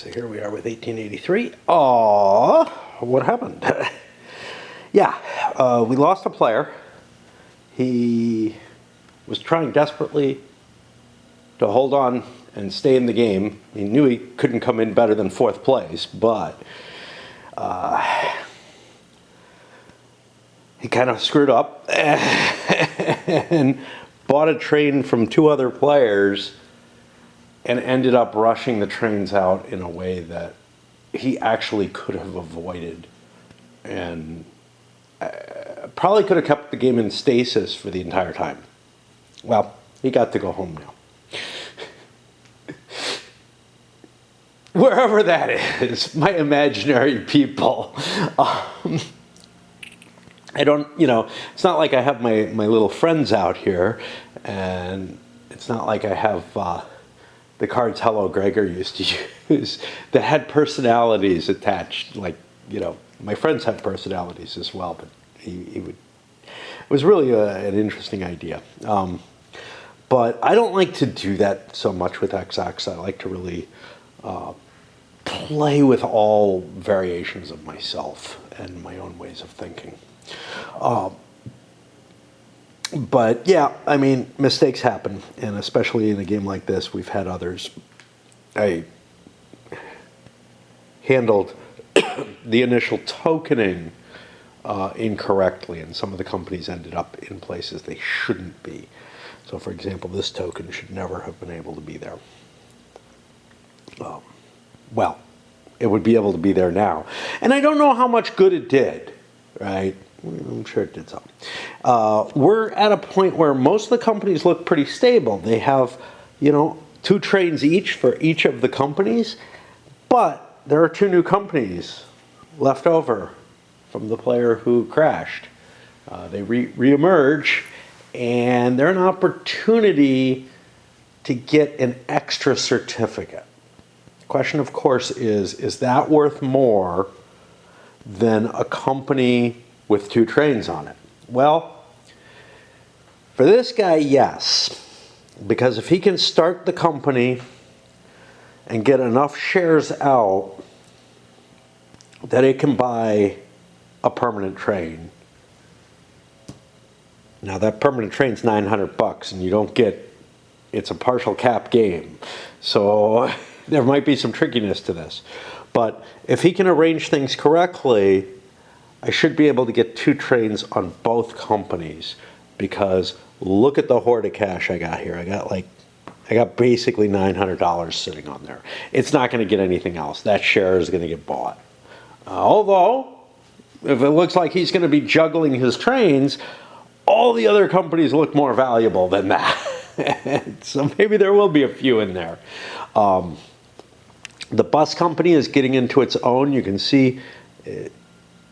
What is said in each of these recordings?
So here we are with 1883. Oh, what happened? Yeah, we lost a player. He was trying desperately to hold on and stay in the game. He knew he couldn't come in better than fourth place, but he kind of screwed up and bought a train from two other players and ended up rushing the trains out in a way that he actually could have avoided, and probably could have kept the game in stasis for the entire time. Well, he got to go home now. Wherever that is, my imaginary people. I don't, it's not like I have my little friends out here, and it's not like I have the cards Hello Gregor used to use that had personalities attached. Like, my friends had personalities as well, but he would. It was really an interesting idea. But I don't like to do that so much with XX. I like to really play with all variations of myself and my own ways of thinking. But yeah, I mean, mistakes happen, and especially in a game like this, we've had others. I handled the initial tokening incorrectly, and some of the companies ended up in places they shouldn't be. So, for example, this token should never have been able to be there. Well, it would be able to be there now. And I don't know how much good it did, right? I'm sure it did some. We're at a point where most of the companies look pretty stable. They have, two trains each for each of the companies, but there are two new companies left over from the player who crashed. They re-emerge, and they're an opportunity to get an extra certificate. The question, of course, is that worth more than a company with two trains on it? Well, for this guy, yes. Because if he can start the company and get enough shares out that it can buy a permanent train. Now that permanent train's $900 and you don't get, it's a partial cap game. So there might be some trickiness to this. But if he can arrange things correctly, I should be able to get two trains on both companies, because look at the hoard of cash I got here. I got basically $900 sitting on there. It's not going to get anything else. That share is going to get bought. Although, if it looks like he's going to be juggling his trains, all the other companies look more valuable than that. So maybe there will be a few in there. The bus company is getting into its own. You can see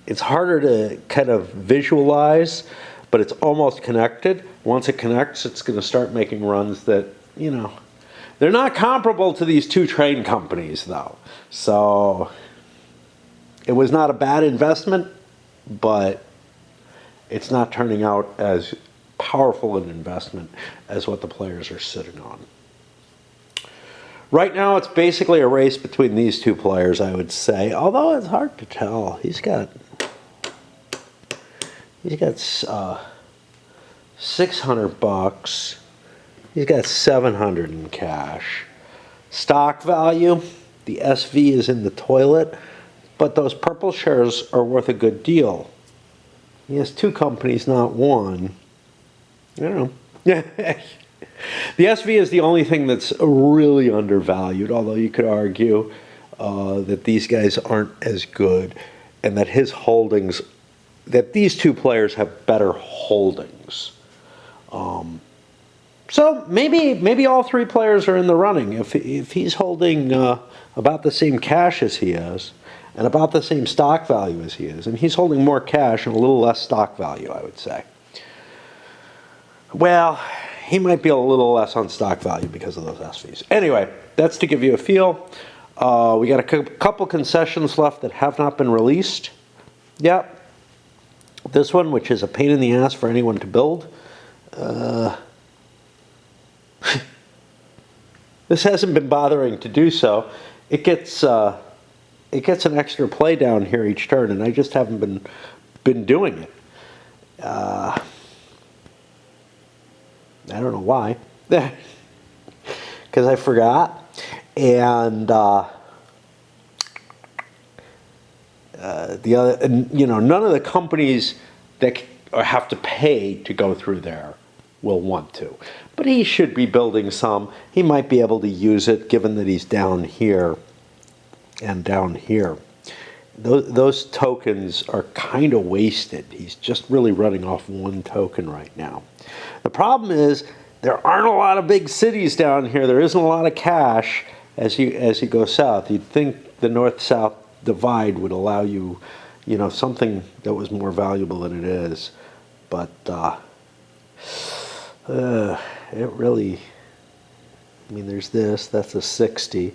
it's harder to kind of visualize, but it's almost connected. Once it connects, it's going to start making runs that, they're not comparable to these two train companies, though. So it was not a bad investment, but it's not turning out as powerful an investment as what the players are sitting on. Right now, it's basically a race between these two players, I would say. Although it's hard to tell. He's got $600. He's got $700 in cash. Stock value, the SV is in the toilet, but those purple shares are worth a good deal. He has two companies, not one. I don't know. The SV is the only thing that's really undervalued, although you could argue that these guys aren't as good, and that his holdings, that these two players have better holdings. So maybe all three players are in the running. If he's holding about the same cash as he is, and about the same stock value as he is, and he's holding more cash and a little less stock value, I would say. Well, he might be a little less on stock value because of those SVs. Anyway, that's to give you a feel. We got a couple concessions left that have not been released yet. This one, which is a pain in the ass for anyone to build. This hasn't been bothering to do so. it gets an extra play down here each turn, and I just haven't been doing it. I don't know why, because I forgot, and none of the companies that have to pay to go through there will want to. But he should be building some. He might be able to use it, given that he's down here and down here. Those tokens are kind of wasted. He's just really running off one token right now. The problem is there aren't a lot of big cities down here. There isn't a lot of cash as you go south. You'd think the north-south divide would allow you, something that was more valuable than it is. But it really, there's this, that's a 60.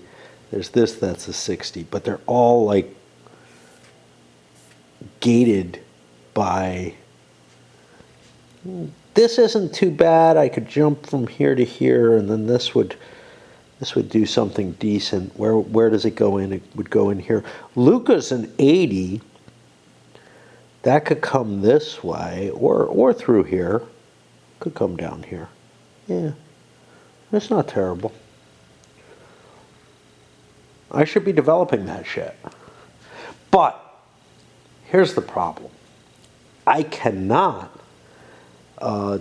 There's this, that's a 60. But they're all like gated by, this isn't too bad. I could jump from here to here, and then this would do something decent. Where does it go in? It would go in here. Luca's an 80. That could come this way, or through here. Could come down here. Yeah, it's not terrible. I should be developing that shit. But here's the problem. I cannot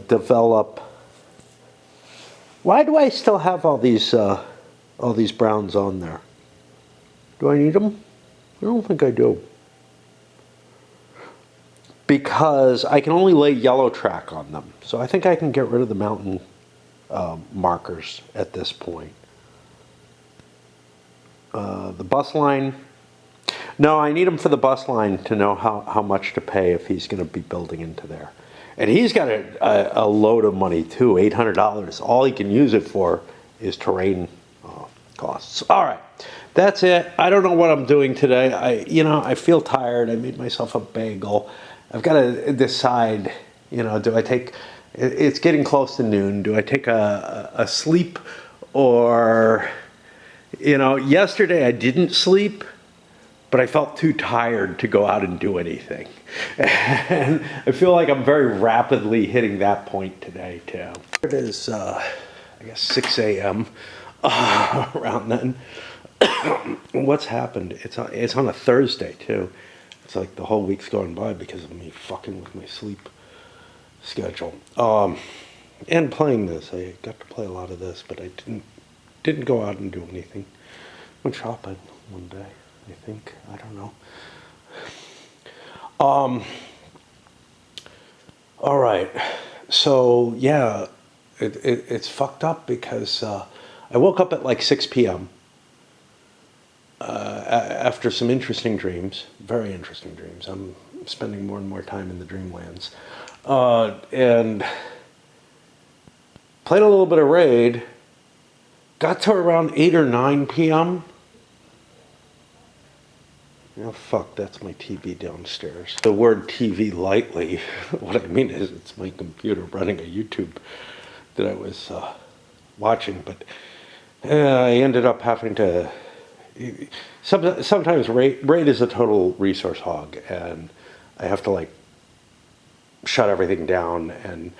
develop. Why do I still have all these browns on there? Do I need them? I don't think I do. Because I can only lay yellow track on them. So I think I can get rid of the mountain markers at this point. The bus line. No, I need him for the bus line to know how much to pay if he's going to be building into there. And he's got a load of money too, $800. All he can use it for is terrain costs. All right, that's it. I don't know what I'm doing today. I feel tired. I made myself a bagel. I've got to decide, do I take, it's getting close to noon, do I take a sleep or, yesterday I didn't sleep, but I felt too tired to go out and do anything. And I feel like I'm very rapidly hitting that point today too. It is, I guess 6 a.m. Around then. What's happened? It's on a Thursday too. It's like the whole week's going by because of me fucking with my sleep schedule. And playing this. I got to play a lot of this, but I didn't go out and do anything. Went shopping one day, I think. I don't know. All right. So, yeah, it's fucked up because I woke up at like 6 p.m. After some interesting dreams, very interesting dreams. I'm spending more and more time in the dreamlands. And played a little bit of Raid. Got to around 8 or 9 p.m. Oh, fuck, that's my TV downstairs. The word TV lightly, what I mean is it's my computer running a YouTube that I was watching, but I ended up having to... Sometimes Raid is a total resource hog, and I have to, like, shut everything down and,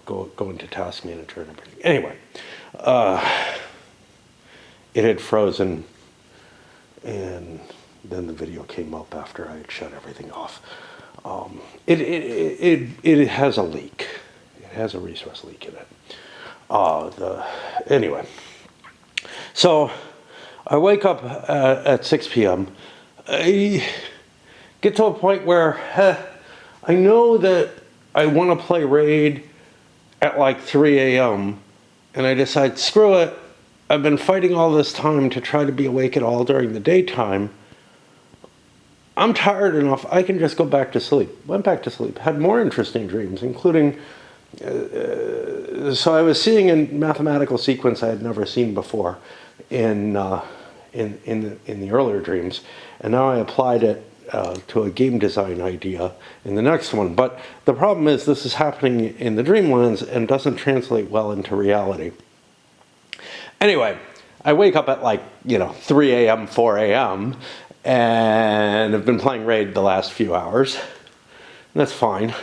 go into Task Manager and everything. Anyway, it had frozen, and then the video came up after I had shut everything off. It has a leak. It has a resource leak in it. Anyway, so I wake up at 6 p.m. I get to a point where I know that I want to play Raid at like 3 a.m. and I decide, screw it. I've been fighting all this time to try to be awake at all during the daytime. I'm tired enough, I can just go back to sleep. Went back to sleep, had more interesting dreams, including, so I was seeing a mathematical sequence I had never seen before in the earlier dreams, and now I applied it to a game design idea in the next one. But the problem is this is happening in the Dreamlands and doesn't translate well into reality. Anyway, I wake up at like, 3 a.m., 4 a.m., and I've been playing Raid the last few hours. And that's fine.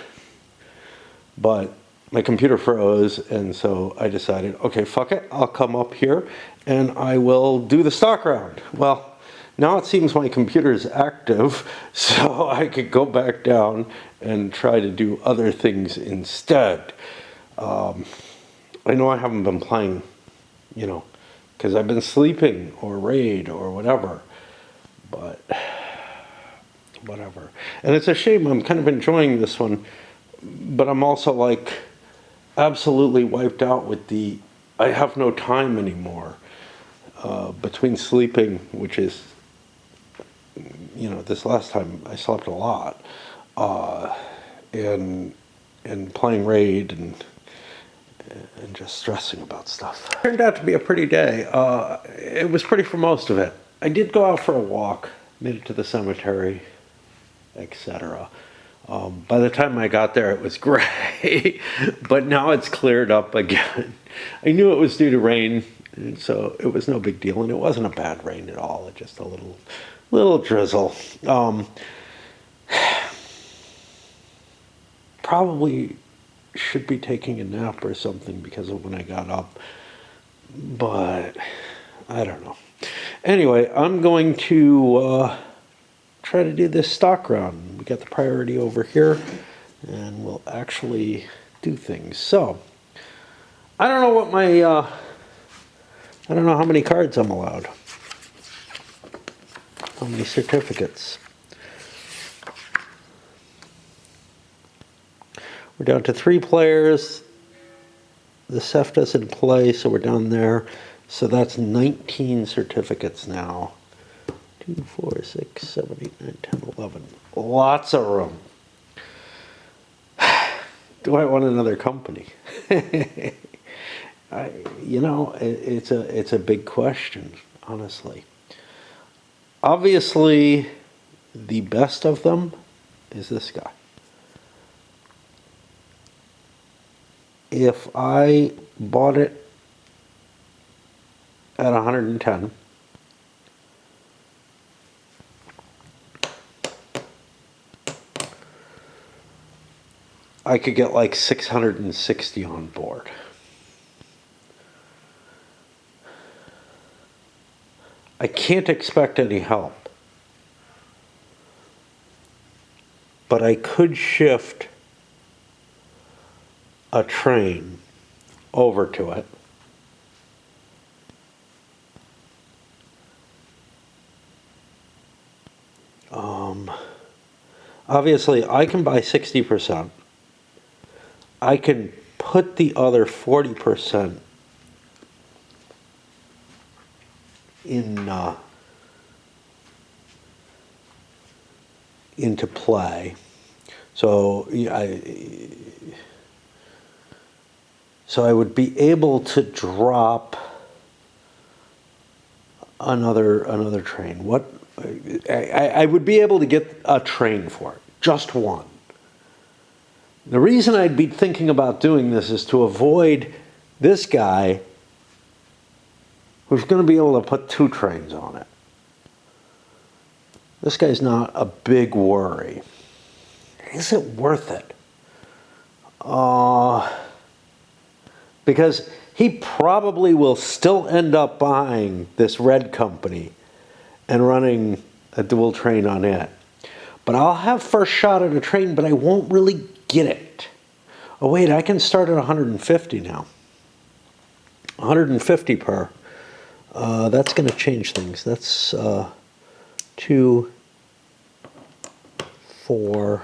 But my computer froze, and so I decided, okay, fuck it, I'll come up here and I will do the stock round. Well, now it seems my computer is active, so I could go back down and try to do other things instead. I know I haven't been playing, because I've been sleeping or Raid or whatever, but whatever. And it's a shame, I'm kind of enjoying this one, but I'm also like absolutely wiped out with I have no time anymore between sleeping, which is, this last time I slept a lot, and playing Raid and just stressing about stuff. It turned out to be a pretty day. It was pretty for most of it. I did go out for a walk, made it to the cemetery, etc. By the time I got there, it was gray, but now it's cleared up again. I knew it was due to rain, and so it was no big deal, and it wasn't a bad rain at all. It just a little drizzle. Probably should be taking a nap or something because of when I got up, but I don't know. Anyway, I'm going to try to do this stock round. We got the priority over here, and we'll actually do things. So, I don't know what my, I don't know how many cards I'm allowed. How many certificates. We're down to 3 players. The Seth doesn't play, so we're down there. So that's 19 certificates now. 2, 4, 6, 7, 8, 9, 10, 11. Lots of room. Do I want another company? It's a big question, honestly. Obviously, the best of them is this guy. If I bought it at 110, I could get like 660 on board. I can't expect any help, but I could shift a train over to it. Obviously, I can buy 60%. I can put the other 40% into play. So I would be able to drop another train. I would be able to get a train for it, just one. The reason I'd be thinking about doing this is to avoid this guy who's going to be able to put 2 trains on it. This guy's not a big worry. Is it worth it? Because he probably will still end up buying this red company and running a dual train on it. But I'll have first shot at a train, but I won't really get it. Oh wait, I can start at 150 now. 150 per. That's going to change things. That's 2, 4.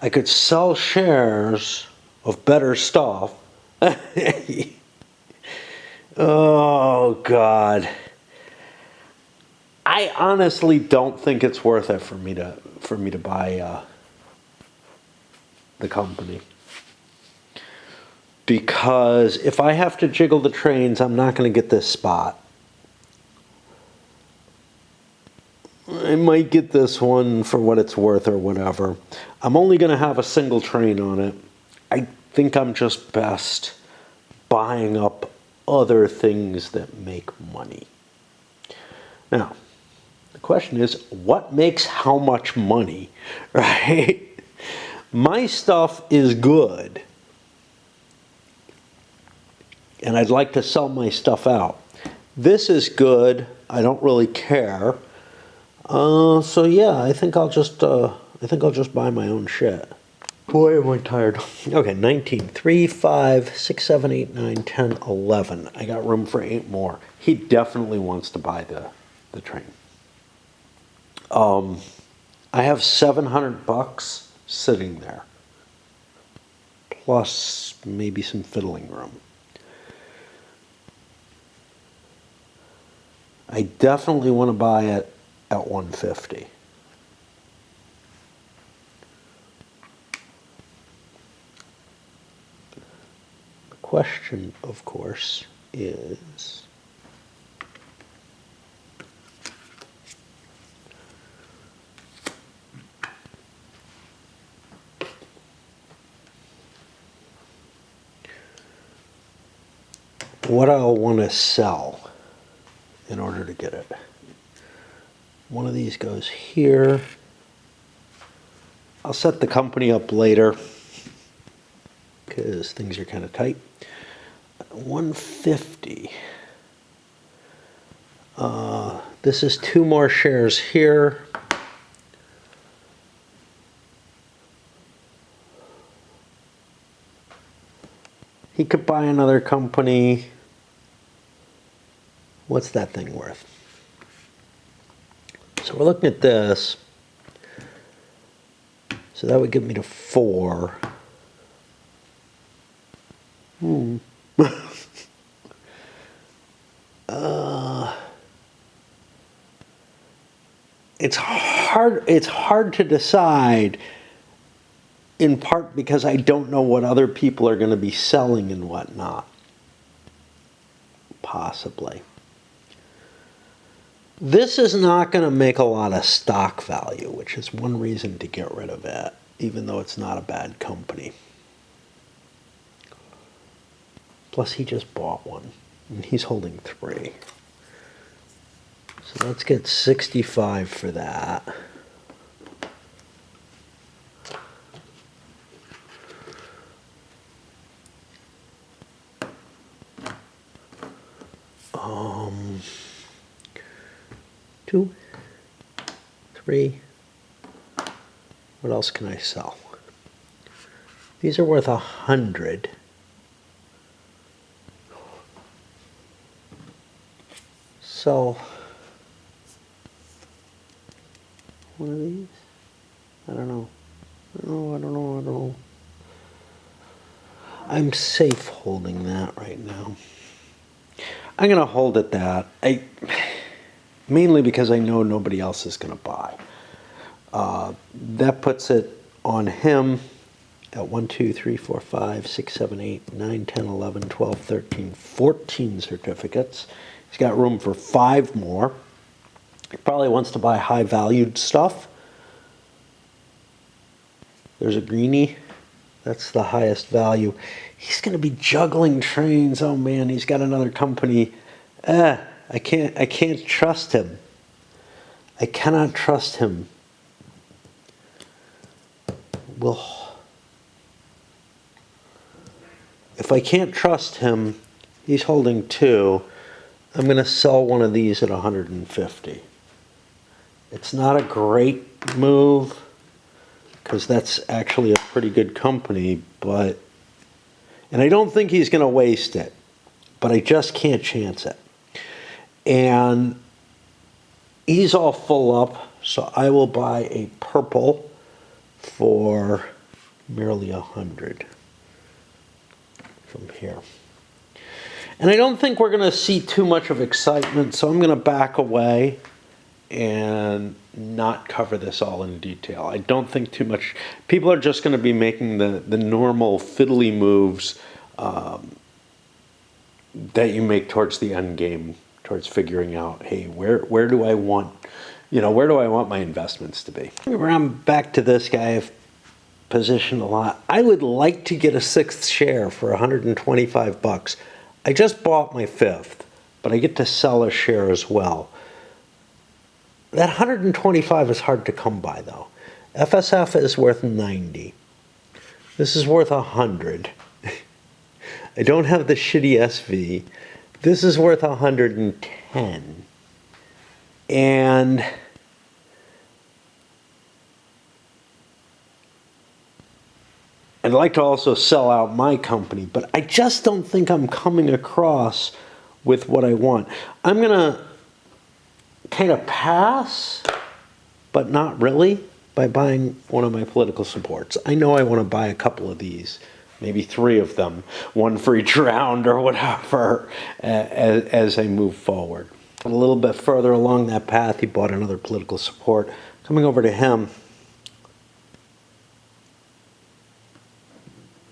I could sell shares of better stuff. Oh, God. I honestly don't think it's worth it for me to buy the company. Because if I have to jiggle the trains, I'm not going to get this spot. I might get this one for what it's worth or whatever. I'm only going to have a single train on it. I think I'm just best buying up other things that make money. Now, the question is, what makes how much money, right? My stuff is good, and I'd like to sell my stuff out. This is good. I don't really care. So yeah, I think I'll just buy my own shit. Boy, am I tired. Okay, 19, 3, 5, 6, 7, 8, 9, 10, 11. I got room for 8 more. He definitely wants to buy the train. I have $700 sitting there, plus maybe some fiddling room. I definitely want to buy it at 150. The question, of course, is what I'll want to sell in order to get it. One of these goes here. I'll set the company up later because things are kind of tight. 150. This is 2 more shares here. He could buy another company. What's that thing worth? So we're looking at this. So that would get me to 4. It's hard to decide, in part because I don't know what other people are going to be selling and whatnot. Possibly. This is not going to make a lot of stock value, which is one reason to get rid of it, even though it's not a bad company. Plus, he just bought one, and he's holding 3. So let's get 65 for that. Two, 3. What else can I sell? These are worth 100. Sell one of these? I don't know. I'm safe holding that right now. I'm going to hold at that. Mainly because I know nobody else is going to buy. That puts it on him at 1, 2, 3, 4, 5, 6, 7, 8, 9, 10, 11, 12, 13, 14 certificates. He's got room for 5 more. He probably wants to buy high-valued stuff. There's a greenie. That's the highest value. He's going to be juggling trains. Oh man, he's got another company. I can't trust him. I cannot trust him. Well, if I can't trust him, he's holding 2. I'm going to sell one of these at 150. It's not a great move because that's actually a pretty good company, but, and I don't think he's going to waste it, but I just can't chance it. And he's all full up, so I will buy a purple for merely 100 from here. And I don't think we're going to see too much of excitement, so I'm going to back away and not cover this all in detail. I don't think too much. People are just going to be making the normal fiddly moves that you make towards the end game, towards figuring out, hey, where do I want, where do I want my investments to be? I'm back to this guy. I've positioned a lot. I would like to get a sixth share for 125 bucks. I just bought my fifth, but I get to sell a share as well. That 125 is hard to come by though. FSF is worth 90. This is worth 100. I don't have the shitty SV. This is worth 110. And I'd like to also sell out my company, but I just don't think I'm coming across with what I want. I'm going to kind of pass, but not really, by buying one of my political supports. I know I want to buy a couple of these, maybe 3 of them, one for each round or whatever, as I move forward. A little bit further along that path, he bought another political support. Coming over to him,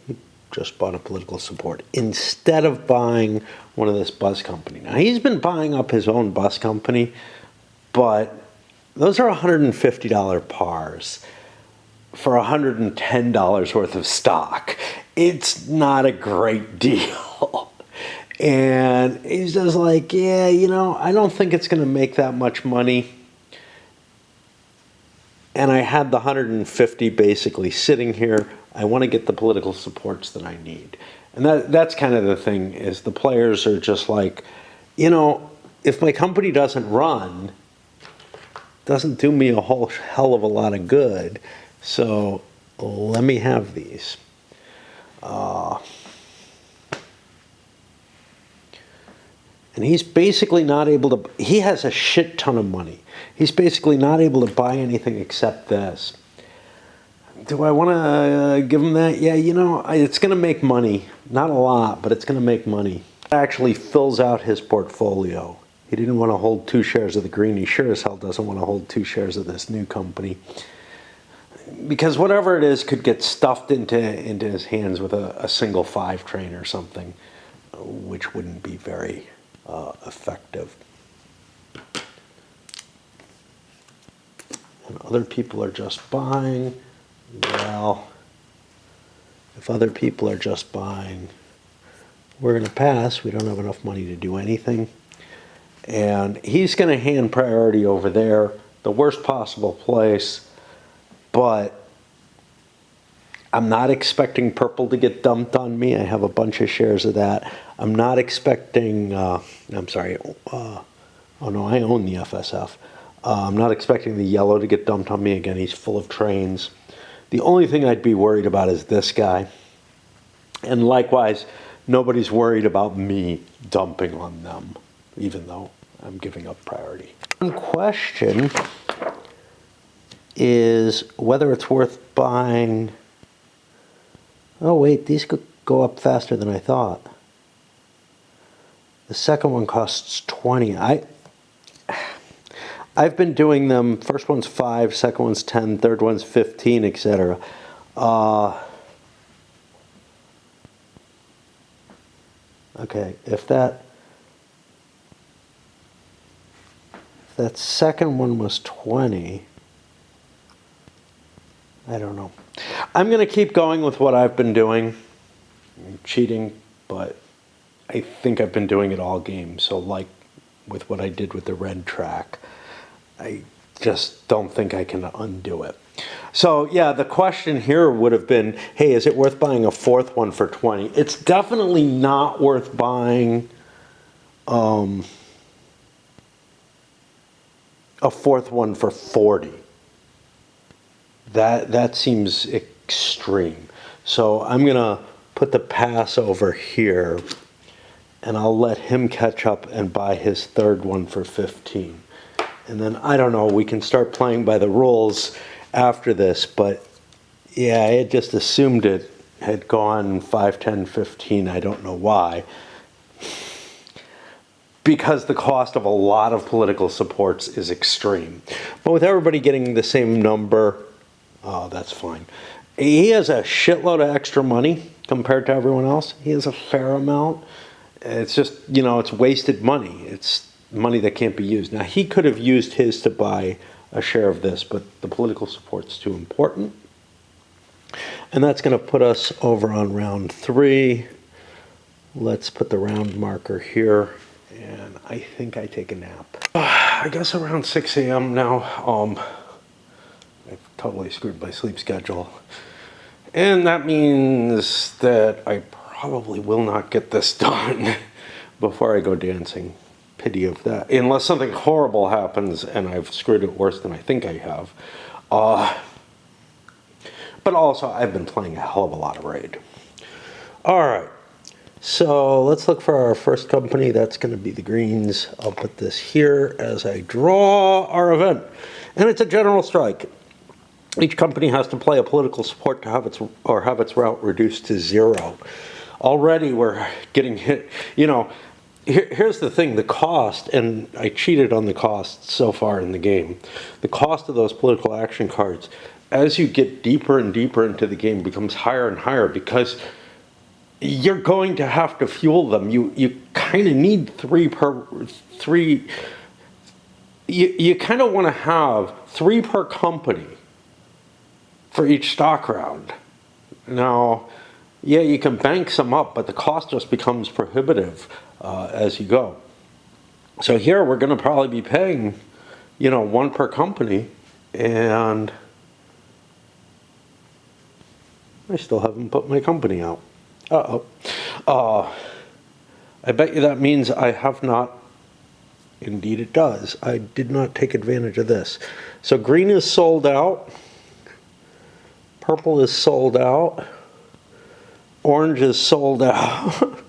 he just bought a political support instead of buying one of this bus company. Now, he's been buying up his own bus company, but those are $150 pars for $110 worth of stock. It's not a great deal. And he's just like, yeah, you know, I don't think it's going to make that much money. And I had the 150 basically sitting here. I want to get the political supports that I need. And that's kind of the thing, is the players are just like, you know, if my company doesn't run, doesn't do me a whole hell of a lot of good, so let me have these. And he's basically not able to, he has a shit ton of money. He's basically not able to buy anything except this. Do I want to give him that? Yeah, you know, it's going to make money. Not a lot, but it's going to make money. It actually fills out his portfolio. He didn't want to hold 2 shares of the green. He sure as hell doesn't want to hold 2 shares of this new company. Because whatever it is could get stuffed into his hands with a single 5 train or something, which wouldn't be very effective. And other people are just buying. Well, if other people are just buying, we're going to pass. We don't have enough money to do anything. And he's going to hand priority over there, the worst possible place. But I'm not expecting purple to get dumped on me. I have a bunch of shares of that. I'm not expecting, I'm sorry, oh no, I own the FSF. I'm not expecting the yellow to get dumped on me. Again, he's full of trains. The only thing I'd be worried about is this guy. And likewise, nobody's worried about me dumping on them, even though I'm giving up priority. One question is whether it's worth buying. Oh wait, these could go up faster than I thought. The second one costs 20. I've been doing them, first one's 5, second one's 10, third one's 15, etc. Okay, if that second one was 20, I don't know. I'm going to keep going with what I've been doing. I'm cheating, but I think I've been doing it all game. So like with what I did with the red track, I just don't think I can undo it. So yeah, the question here would have been, hey, is it worth buying a 4th one for 20? It's definitely not worth buying a 4th one for 40. That seems extreme. So I'm going to put the pass over here, and I'll let him catch up and buy his 3rd one for 15. And then, I don't know, we can start playing by the rules after this, but yeah, I had just assumed it had gone 5, 10, 15. I don't know why. Because the cost of a lot of political supports is extreme. But with everybody getting the same number, that's fine. He has a shitload of extra money compared to everyone else. He has a fair amount. It's just, you know, it's wasted money. It's money that can't be used. Now, he could have used his to buy a share of this, but the political support's too important. And that's going to put us over on round 3. Let's put the round marker here, and I think I take a nap. I guess around 6 a.m. now. I've totally screwed my sleep schedule. And that means that I probably will not get this done before I go dancing. Pity of that. Unless something horrible happens and I've screwed it worse than I think I have. But also, I've been playing a hell of a lot of Raid. All right. So let's look for our first company. That's going to be the greens. I'll put this here as I draw our event. And it's a general strike. Each company has to play a political support to have its route reduced to 0. Already we're getting hit. You know, here's the thing, the cost, and I cheated on the cost so far in the game. The cost of those political action cards, as you get deeper and deeper into the game, becomes higher and higher because you're going to have to fuel them. You kind of need 3 per 3. You kind of want to have 3 per company for each stock round. Now, yeah, you can bank some up, but the cost just becomes prohibitive as you go. So here we're going to probably be paying, 1 per company, and I still haven't put my company out. I bet you that means I have not. Indeed it does. I did not take advantage of this. So green is sold out. Purple is sold out. Orange is sold out.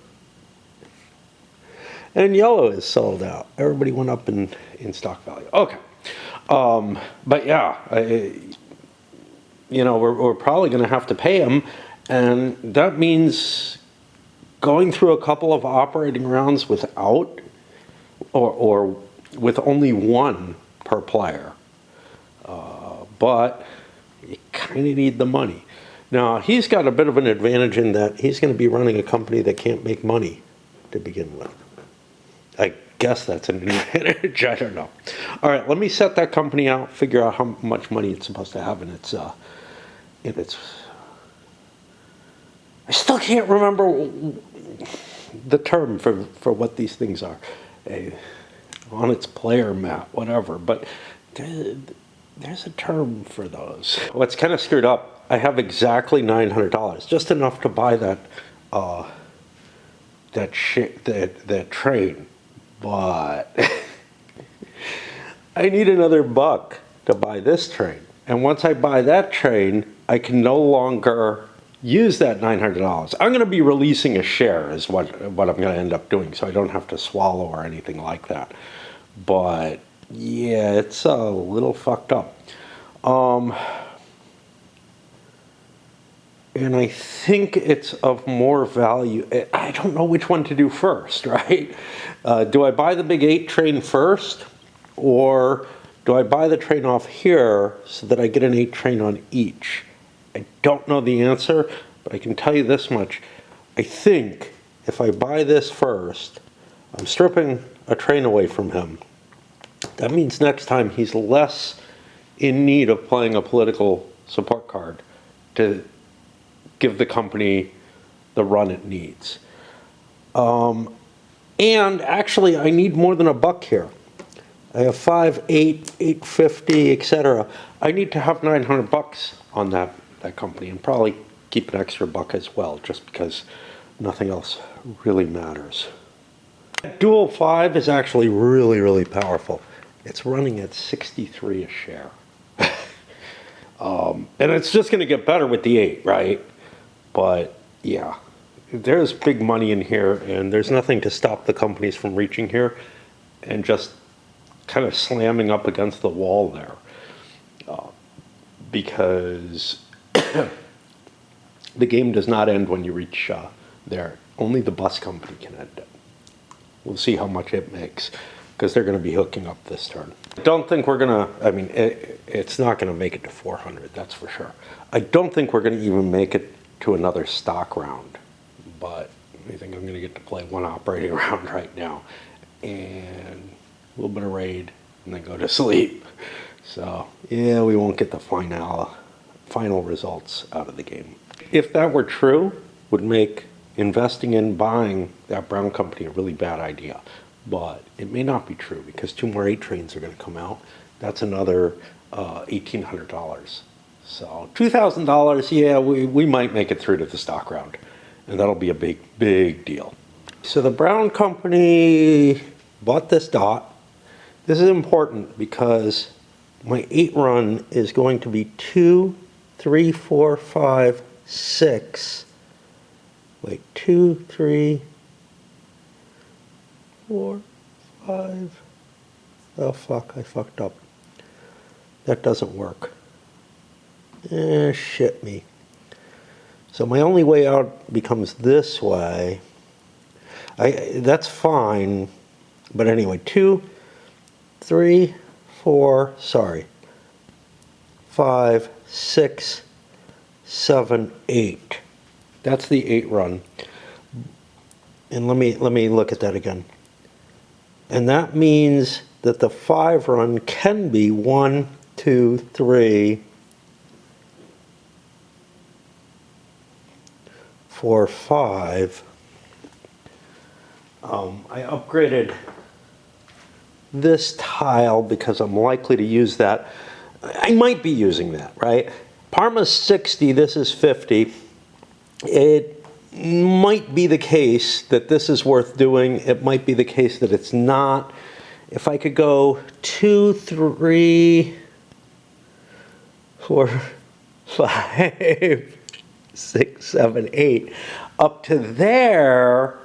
And yellow is sold out. Everybody went up in stock value. Okay. But yeah, we're probably going to have to pay them. And that means going through a couple of operating rounds without or with only 1 per player. But you kind of need the money. Now, he's got a bit of an advantage in that he's going to be running a company that can't make money to begin with. I guess that's an advantage. I don't know. All right, let me set that company out, figure out how much money it's supposed to have in its I still can't remember the term for what these things are. On its player map, whatever. But there's a term for those. What's kind of screwed up, I have exactly $900, just enough to buy that train. But I need another $1 to buy this train. And once I buy that train, I can no longer use that $900. I'm going to be releasing a share is what I'm going to end up doing, so I don't have to swallow or anything like that. But yeah, it's a little fucked up. And I think it's of more value. I don't know which one to do first, right? Do I buy the big 8 train first, or do I buy the train off here so that I get an 8 train on each? I don't know the answer, but I can tell you this much. I think if I buy this first, I'm stripping a train away from him. That means next time he's less in need of playing a political support card to give the company the run it needs. And actually, I need more than $1 here. I have 5, 8, 850, etc. I need to have $900 on that company, and probably keep an extra $1 as well, just because nothing else really matters. Dual 5 is actually really, really powerful. It's running at 63 a share. And it's just going to get better with the 8, right? But yeah, there's big money in here, and there's nothing to stop the companies from reaching here and just kind of slamming up against the wall there. Because the game does not end when you reach there. Only the bus company can end it. We'll see how much it makes, because they're going to be hooking up this turn. I don't think we're going to, it's not going to make it to 400, that's for sure. I don't think we're going to even make it to another stock round, but I think I'm going to get to play 1 operating round right now, and a little bit of raid, and then go to sleep. So, yeah, we won't get the final final results out of the game. If that were true, would make investing in buying that Brown company a really bad idea. But it may not be true because 2 more 8 trains are going to come out. That's another $1,800. So $2,000, yeah, we might make it through to the stock round. And that'll be a big, big deal. So the Brown company bought this dot. This is important because my 8 run is going to be 2, 3, 4, 5, 6. Wait, 2, 3, 4, 5. Oh, fuck, I fucked up. That doesn't work. Shit me. So my only way out becomes this way. That's fine. But anyway, 2, 3, 4, sorry. 5, 6, 7, 8. That's the 8 run. And let me look at that again. And that means that the 5 run can be 1, 2, 3, 4, 5. I upgraded this tile because I'm likely to use that. I might be using that, right? Parma's 60, this is 50. It might be the case that this is worth doing. It might be the case that it's not. If I could go 2, 3, 4, 5, 6, 7, 8, up to there,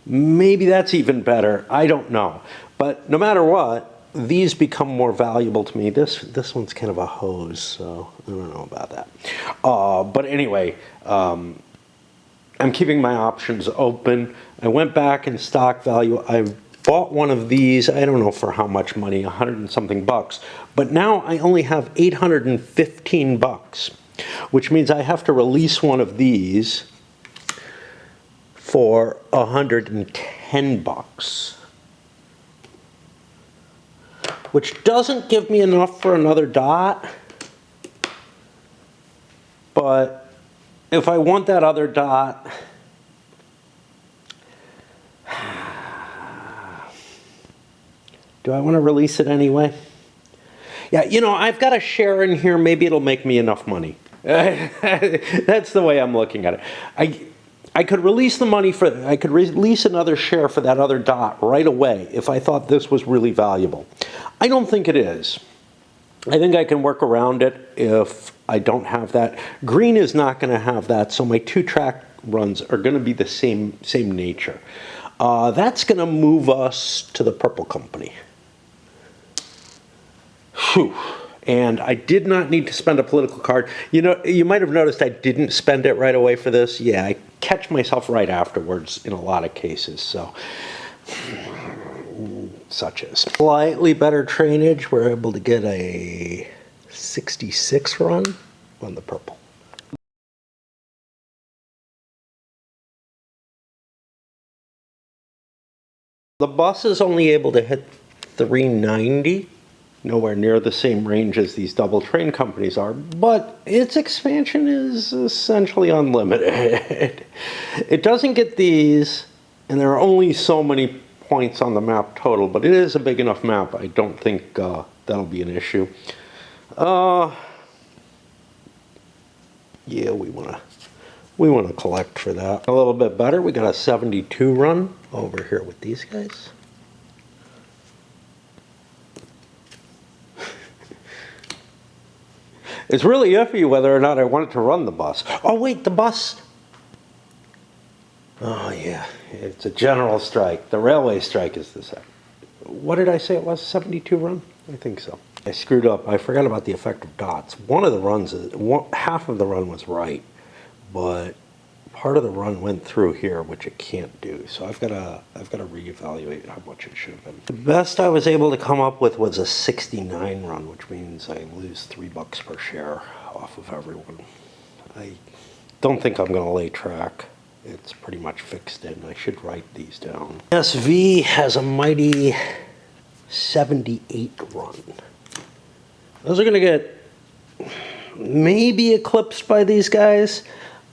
maybe that's even better. I don't know. But no matter what, these become more valuable to me. This one's kind of a hose, so I don't know about that. But anyway, I'm keeping my options open. I went back in stock value. I bought one of these, I don't know for how much money, 100 and something bucks. But now I only have 815 bucks, which means I have to release one of these for 110 bucks. Which doesn't give me enough for another dot. But if I want that other dot, do I want to release it anyway? Yeah, you know, I've got a share in here. Maybe it'll make me enough money. That's the way I'm looking at it. I could release the money for, I could release another share for that other dot right away if I thought this was really valuable. I don't think it is. I think I can work around it if I don't have that. Green is not going to have that, so my 2-track runs are going to be the same nature. That's going to move us to the purple company. Whew. And I did not need to spend a political card. You know, you might have noticed I didn't spend it right away for this. Yeah, I catch myself right afterwards in a lot of cases, so such as. Slightly better trainage. We're able to get a 66 run on the purple. The bus is only able to hit 390. Nowhere near the same range as these double train companies are, but its expansion is essentially unlimited. It doesn't get these, and there are only so many points on the map total, but it is a big enough map. I don't think that'll be an issue. Yeah, we wanna collect for that. A little bit better. We got a 72 run over here with these guys. It's really iffy whether or not I wanted to run the bus. Oh wait, the bus. Oh yeah, it's a general strike. The railway strike is the same. What did I say it was, 72 run? I think so. I screwed up. I forgot about the effect of dots. One of the runs, half of the run was right, but part of the run went through here, which it can't do. So I've got to reevaluate how much it should have been. The best I was able to come up with was a 69 run, which means I lose $3 per share off of everyone. I don't think I'm going to lay track. It's pretty much fixed in. I should write these down. SV has a mighty 78 run. Those are going to get maybe eclipsed by these guys,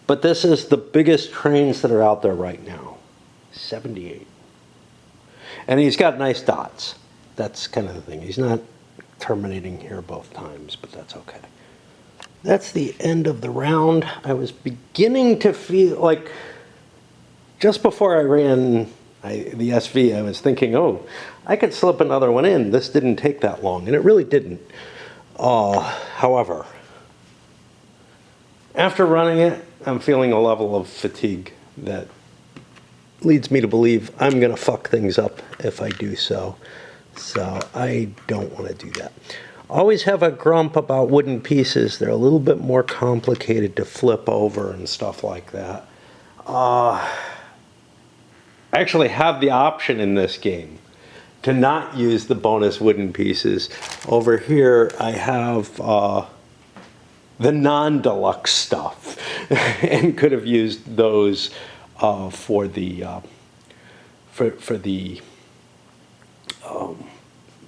but this is the biggest trains that are out there right now. 78. And he's got nice dots. That's kind of the thing. He's not terminating here both times, but that's okay. That's the end of the round. I was beginning to feel like, just before I ran the SV, I was thinking, oh, I could slip another one in. This didn't take that long, and it really didn't. However, after running it, I'm feeling a level of fatigue that leads me to believe I'm going to fuck things up if I do so. So I don't want to do that. Always have a grump about wooden pieces. They're a little bit more complicated to flip over and stuff like that. I actually have the option in this game to not use the bonus wooden pieces. Over here I have the non-deluxe stuff and could have used those for the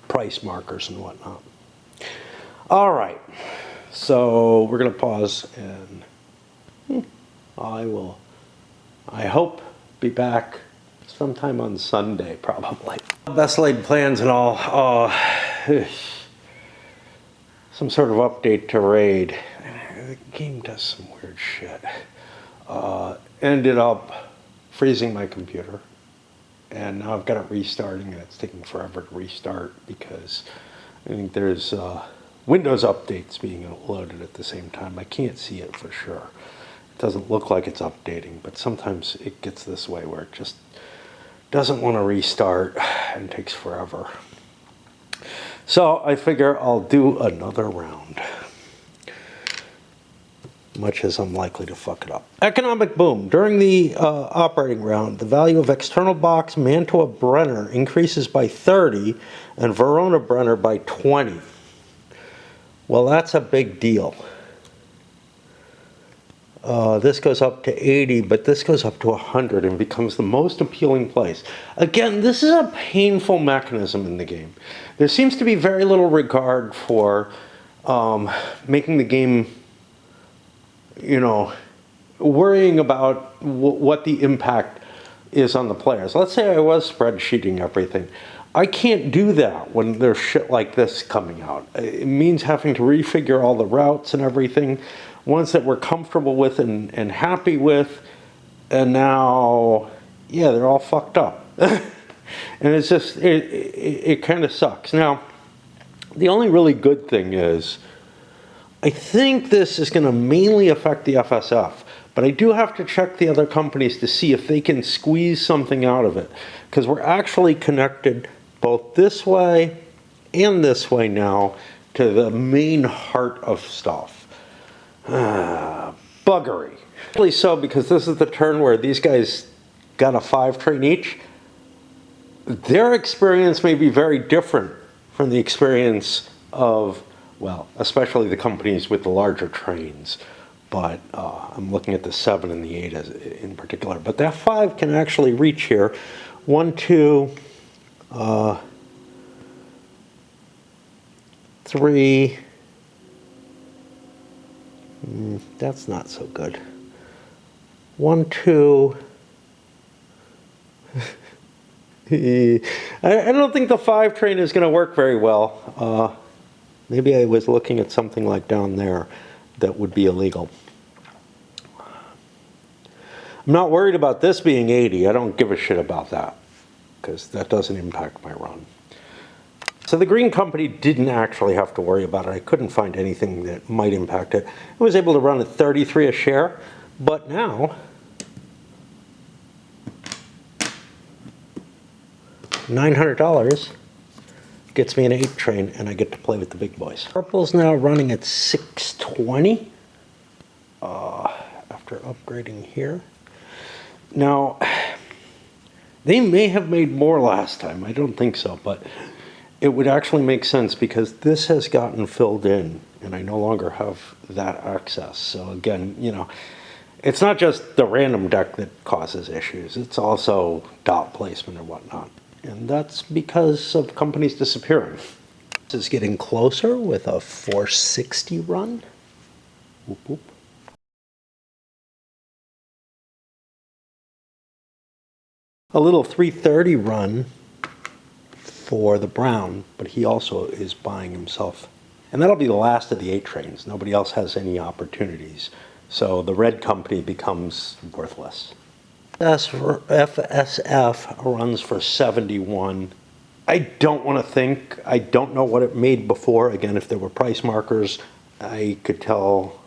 price markers and whatnot. All right, so we're gonna pause, and I hope be back sometime on Sunday, probably. Best laid plans and all. Some sort of update to Raid. The game does some weird shit. Ended up freezing my computer, and now I've got it restarting, and it's taking forever to restart because I think there's Windows updates being loaded at the same time. I can't see it for sure. It doesn't look like it's updating, but sometimes it gets this way where it just doesn't want to restart and takes forever. So I figure I'll do another round, much as I'm likely to fuck it up. Economic boom. During the operating round, the value of external box Mantua Brenner increases by 30 and Verona Brenner by 20. Well, that's a big deal. This goes up to 80, but this goes up to 100 and becomes the most appealing place. Again, this is a painful mechanism in the game. There seems to be very little regard for making the game, you know, worrying about what the impact is on the players. Let's say I was spreadsheeting everything. I can't do that when there's shit like this coming out. It means having to refigure all the routes and everything, ones that we're comfortable with and happy with, and now, yeah, they're all fucked up. And it's just, it kind of sucks. Now, the only really good thing is, I think this is going to mainly affect the FSF, but I do have to check the other companies to see if they can squeeze something out of it, because we're actually connected both this way and this way now to the main heart of stuff. Buggery. Really so, because this is the turn where these guys got a 5 train each. Their experience may be very different from the experience of, well, especially the companies with the larger trains. But I'm looking at the 7 and the 8 as, in particular. But that 5 can actually reach here. 1, 2, 3. That's not so good. 1, 2. I don't think the 5 train is going to work very well. Maybe I was looking at something like down there that would be illegal. I'm not worried about this being 80. I don't give a shit about that, because that doesn't impact my run. So the green company didn't actually have to worry about it. I couldn't find anything that might impact it. I was able to run at 33 a share, but now $900 gets me an 8 train, and I get to play with the big boys. Purple's now running at 620 after upgrading here. Now, they may have made more last time. I don't think so, but it would actually make sense because this has gotten filled in, and I no longer have that access. So again, you know, it's not just the random deck that causes issues. It's also dot placement and whatnot. And that's because of companies disappearing. This is getting closer with a 460 run. Whoop, whoop. A little 330 run for the brown, but he also is buying himself. And that'll be the last of the 8 trains. Nobody else has any opportunities. So the red company becomes worthless. FSF runs for 71. I don't want to think. I don't know what it made before. Again, if there were price markers, I could tell.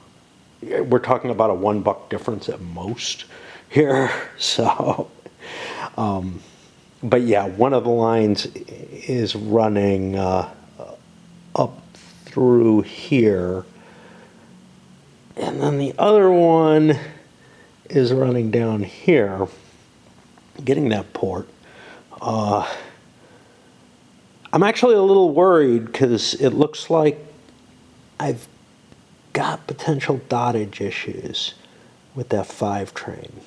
We're talking about a $1 difference at most here. So, but yeah, one of the lines is running up through here. And then the other one is running down here, getting that port. I'm actually a little worried because it looks like I've got potential dottage issues with that 5 train.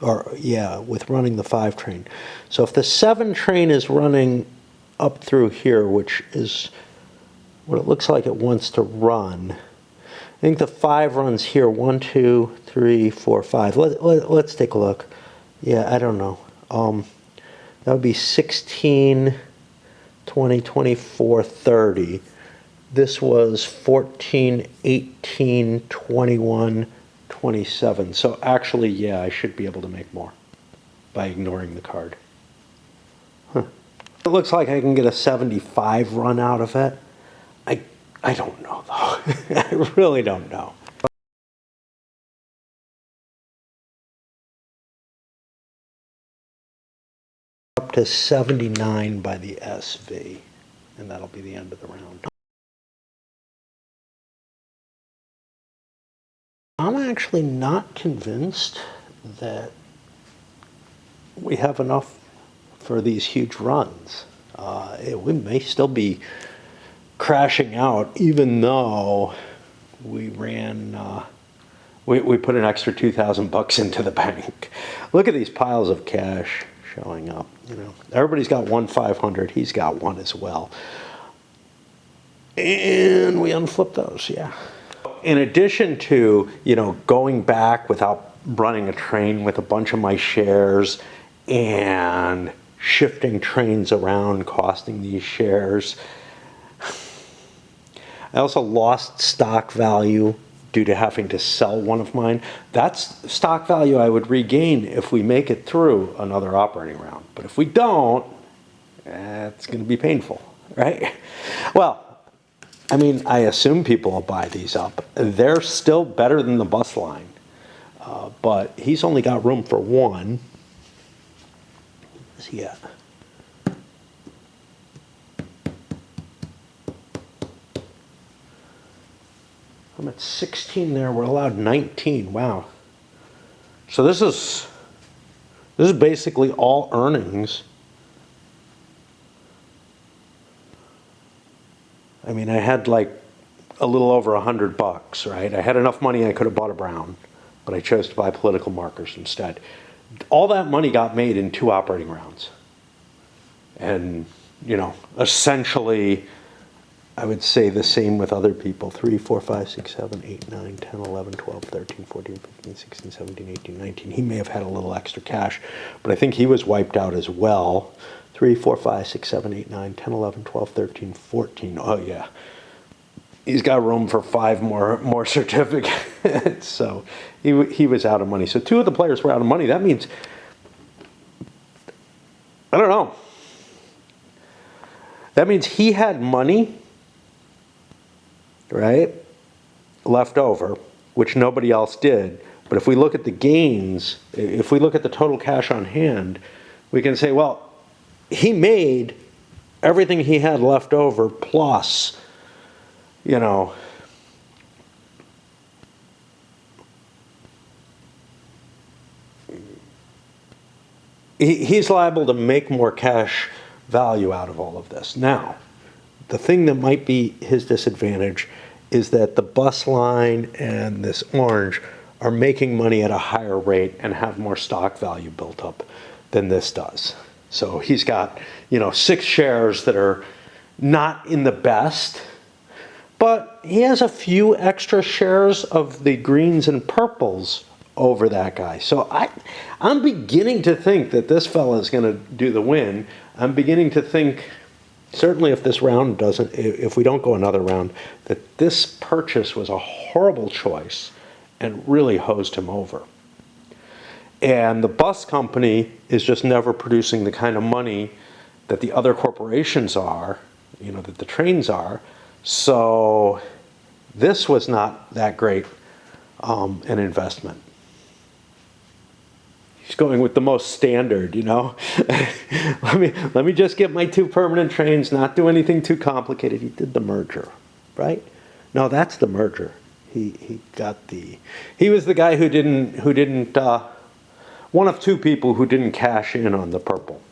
Or, yeah, with running the 5 train. So if the 7 train is running up through here, which is what it looks like it wants to run, I think the 5 runs here. 1, 2, 3, 4, 5. Let's take a look. Yeah, I don't know. That would be 16, 20, 24, 30. This was 14, 18, 21, 27. So actually, yeah, I should be able to make more by ignoring the card. Huh. It looks like I can get a 75 run out of it. I don't know, though. I really don't know. Up to 79 by the SV, and that'll be the end of the round. I'm actually not convinced that we have enough for these huge runs. We may still be crashing out, even though we ran, we put an extra $2,000 into the bank. Look at these piles of cash showing up. You know, everybody's got 1/500. He's got one as well, and we unflip those. Yeah. In addition to, you know, going back without running a train with a bunch of my shares and shifting trains around, costing these shares, I also lost stock value due to having to sell one of mine. That's stock value I would regain if we make it through another operating round. But if we don't, it's going to be painful, right? Well, I mean, I assume people will buy these up. They're still better than the bus line, but he's only got room for one. What's he got? I'm at 16 there. We're allowed 19. Wow. So this is basically all earnings. I mean, I had like a little over $100, right? I had enough money I could have bought a brown, but I chose to buy political markers instead. All that money got made in 2 operating rounds. And, you know, essentially, I would say the same with other people. 3, 4, 5, 6, 7, 8, 9, 10, 11, 12, 13, 14, 15, 16, 17, 18, 19. He may have had a little extra cash, but I think he was wiped out as well. 3, 4, 5, 6, 7, 8, 9, 10, 11, 12, 13, 14. Oh, yeah. He's got room for 5 more certificates. So he was out of money. So 2 of the players were out of money. That means, I don't know. That means he had money, right, left over, which nobody else did. But if we look at the gains, if we look at the total cash on hand, we can say, well, he made everything he had left over plus, you know, he's liable to make more cash value out of all of this. Now, the thing that might be his disadvantage is that the bus line and this orange are making money at a higher rate and have more stock value built up than this does. So he's got, you know, 6 shares that are not in the best, But he has a few extra shares of the greens and purples over that guy. So I'm beginning to think that this fella is going to do the win. I'm beginning to think, certainly if this round doesn't, if we don't go another round, that this purchase was a horrible choice and really hosed him over. And the bus company is just never producing the kind of money that the other corporations are, you know, that the trains are. So this was not that great an investment. He's going with the most standard, you know. let me just get my 2 permanent trains, not do anything too complicated. He did the merger, right? No, that's the merger. He was the guy who didn't one of 2 people who didn't cash in on the purple.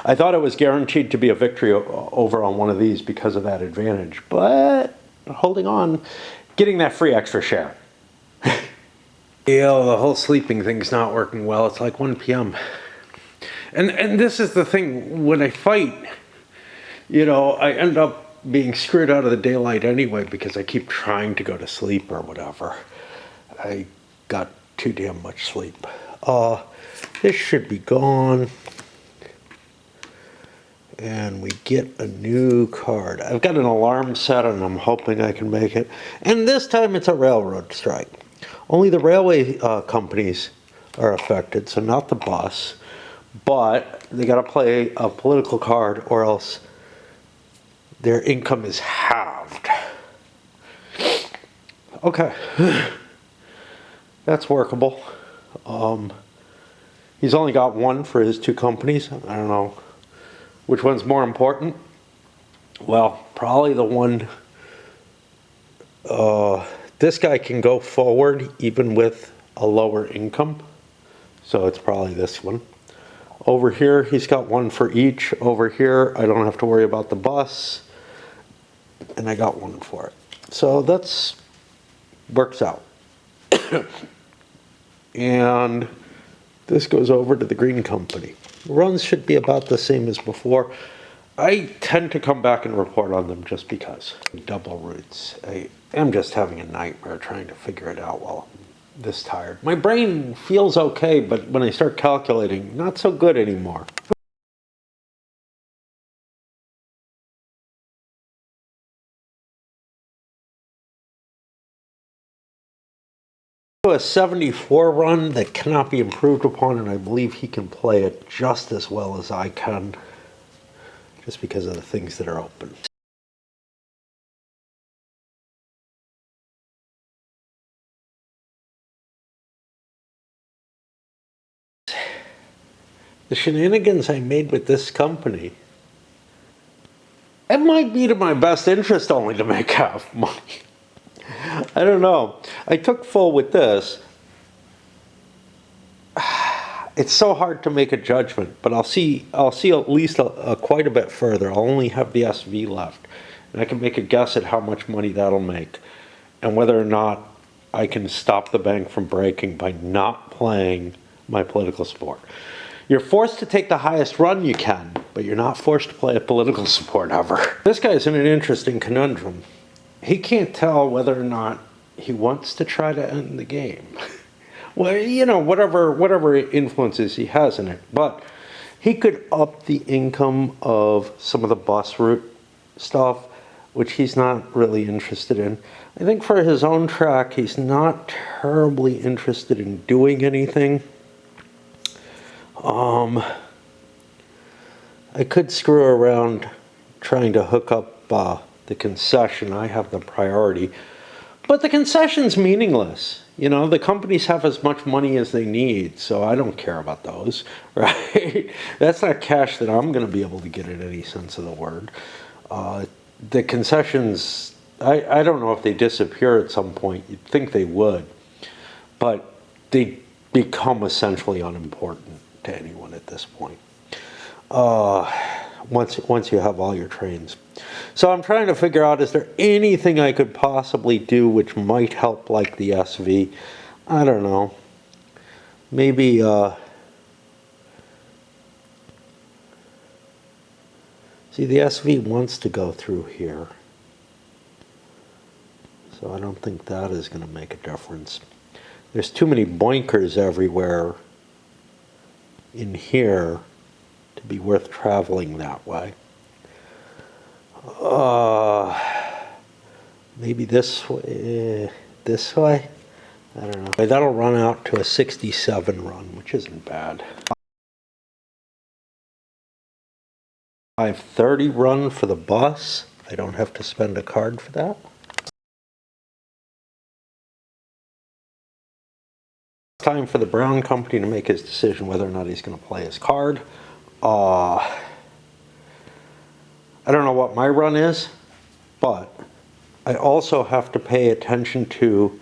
I thought it was guaranteed to be a victory over on one of these because of that advantage, but holding on, getting that free extra share. You know, the whole sleeping thing's not working well. It's like 1 p.m. And this is the thing, when I fight, you know, I end up being screwed out of the daylight anyway because I keep trying to go to sleep or whatever. I got too damn much sleep. This should be gone. And we get a new card. I've got an alarm set and I'm hoping I can make it. And this time it's a railroad strike. Only the railway companies are affected, so not the bus. But they got to play a political card or else their income is halved. Okay. That's workable. He's only got 1 for his 2 companies. I don't know which one's more important. Well, probably the one. This guy can go forward even with a lower income, so it's probably this one. Over here, he's got 1 for each. Over here, I don't have to worry about the bus, and I got 1 for it. So that's works out. And this goes over to the green company. Runs should be about the same as before. I tend to come back and report on them just because. Double roots. I am just having a nightmare trying to figure it out while I'm this tired. My brain feels okay, but when I start calculating, not so good anymore. A 74 run that cannot be improved upon, and I believe he can play it just as well as I can, just because of the things that are open. The shenanigans I made with this company, it might be to my best interest only to make half money. I don't know. I took full with this. It's so hard to make a judgment, but I'll see at least quite a bit further. I'll only have the SV left, and I can make a guess at how much money that'll make, and whether or not I can stop the bank from breaking by not playing my political sport. You're forced to take the highest run you can, but you're not forced to play a political sport ever. This guy's in an interesting conundrum. He can't tell whether or not he wants to try to end the game. Well, you know, whatever influences he has in it. But he could up the income of some of the bus route stuff, which he's not really interested in. I think for his own track, he's not terribly interested in doing anything. I could screw around trying to hook up the concession. I have the priority. But the concession's meaningless. You know, the companies have as much money as they need, so I don't care about those, right? That's not cash that I'm going to be able to get in any sense of the word. The concessions, I don't know if they disappear at some point. You'd think they would. But they become essentially unimportant to anyone at this point. Once you have all your trains. So I'm trying to figure out, is there anything I could possibly do which might help, like the SV? I don't know. Maybe, see, the SV wants to go through here. So I don't think that is going to make a difference. There's too many boinkers everywhere in here to be worth traveling that way. Maybe this way, this way? I don't know. That'll run out to a 67 run, which isn't bad. 530 run for the bus. I don't have to spend a card for that. It's time for the Brown company to make his decision whether or not he's going to play his card. I don't know what my run is, but I also have to pay attention to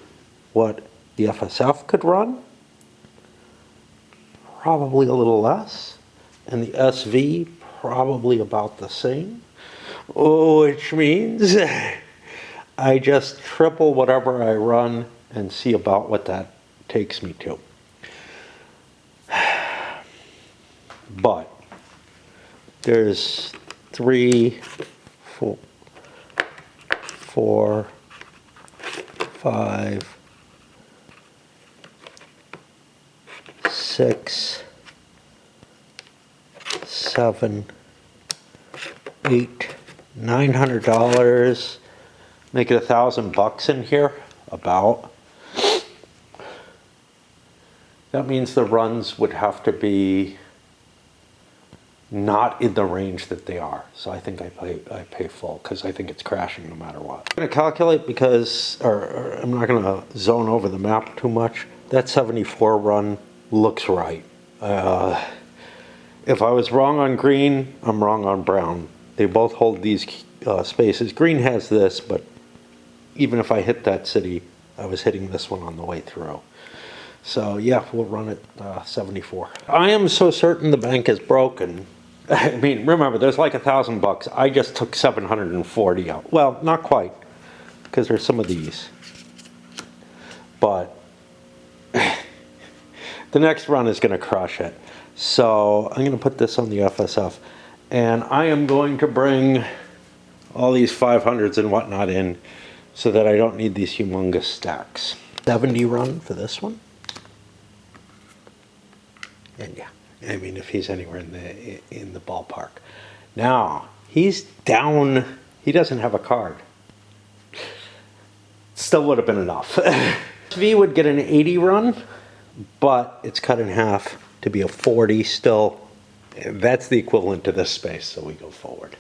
what the FSF could run. Probably a little less. And the SV, probably about the same. Which means I just triple whatever I run and see about what that takes me to. But there's 3, 4, 5, 6, 7, 8, $900. Make it $1,000 in here, about. That means the runs would have to be not in the range that they are. So I think I pay full because I think it's crashing no matter what. I'm going to calculate because, or I'm not going to zone over the map too much. That 74 run looks right. If I was wrong on green, I'm wrong on brown. They both hold these spaces. Green has this, but even if I hit that city, I was hitting this one on the way through. So yeah, we'll run it 74. I am so certain the bank is broken. I mean, remember, there's like $1,000. I just took 740 out. Well, not quite, because there's some of these. But the next run is going to crush it. So I'm going to put this on the FSF. And I am going to bring all these 500s and whatnot in so that I don't need these humongous stacks. 70 run for this one. And yeah, I mean, if he's anywhere in the ballpark. Now, he's down. He doesn't have a card. Still would have been enough. V would get an 80 run, but it's cut in half to be a 40 still. That's the equivalent to this space, so we go forward.